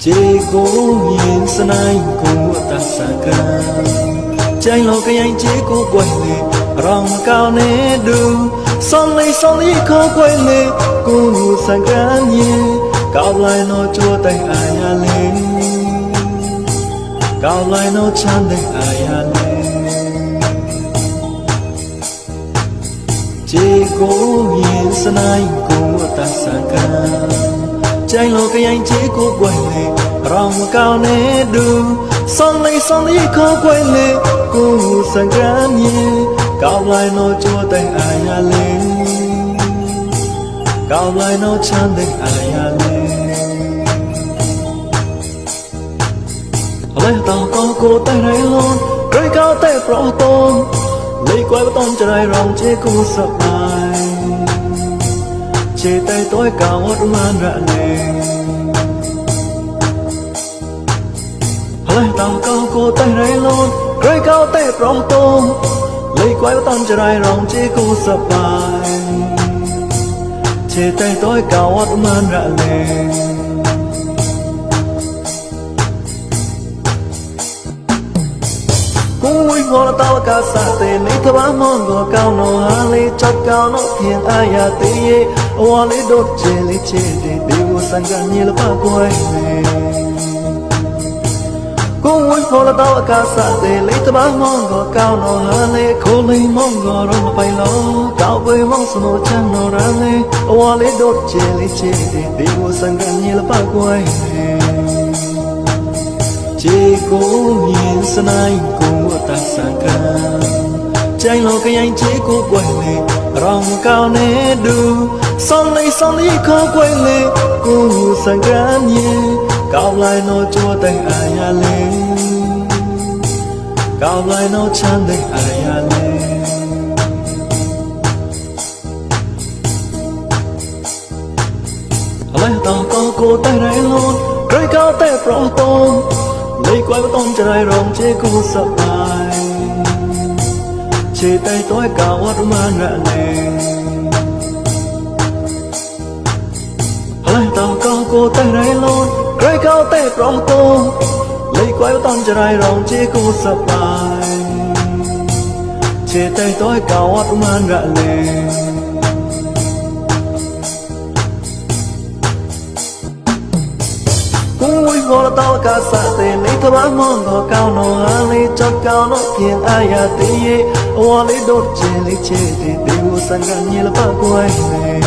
chế cố yên sân anh cùng ta xa ca chạy lo cái anh chế cố quay lệ rong cao nè đường son lấy khó quay lệ cùng sang cá nhé cao lại nó chua tay ai à lên cao lại nó chan tay ai à lên chế cố yên sân anh cùng ta xa ca chạy lo cái anh chế cố quay lệ rong cao nè đường son lấy khó quay lệ cùng sang cá nhé cao lại nó chua tay ai à lên cao lại nó chan tay ai à lên lấy tao có cô tay này luôn rơi cao tay pro tôm lấy quay bắt tôm cho đây rong chế cô sập bài chế tay tối cao hót man rạ nè lấy tao có cô tay này luôn rơi cao tay pro tôm lấy quay bắt tôm cho đây rong chế cô sập bài chế tay tối cao hót man rạ nè cúi ngó tao cả sa tê lấy thơ bá mong gò cao nó hà lấy chót cao nó thiền ai à tê ye hoa lấy đốt chê lấy chê để điều sang gần như là ba quay nè cúi ngó tao cả sa tê lấy thơ bá mong gò cao nó hà lấy khô lấy mong gò rong bay lo cao với mong sầu nó chăn nó ra lấy hoa lấy đốt chê lấy chê để điều sang gần như là ba quay nè chế cố yên sân anh cùng ta xa ca chạy lo cái anh chế cố quay lệ rong cao nè đường son lấy khó quay lệ cùng sang cá nhé cao lại nó chua tay ai à lên cao lại nó chan tay ai à lên lấy tao có cô tay này luôn rơi cao tay pro tôm lấy quay bắt tôm cho đây rong chế cô sập bài chế tay tối cao hót man rạ nè lấy tao có cô tay này luôn rơi cao tay pro tôm lấy quay bắt tôm cho đây rong chế cô sập bài chế tay tối cao hót man rạ nè cúi ngó tao cả sa tê lấy thơ bá mong gò cao nó hà lấy chót cao nó thiền ai à tê ye hoa lấy đốt chê lấy chê để điều sang gần như là ba quay nè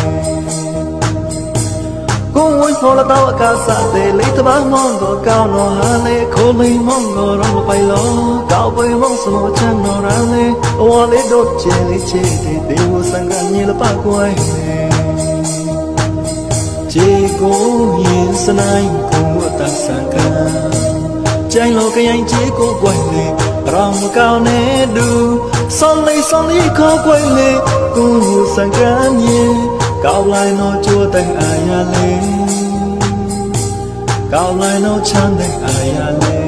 cúi ngó tao cả sa tê lấy thơ bá mong gò cao nó hà lấy khô lấy mong gò rong bay lo cao với mong sầu nó chan nó ra lấy hoa lấy đốt chê lấy chê để điều sang gần như là ba quay nè chế cố yên sân anh cùng ta xa ca chạy lo cái anh chế cố quay lệ rong cao nè đường son lấy khó quay lệ cùng sang cá nhé cao lại nó chua tay ai à lên cao lại nó chan tay ai à lên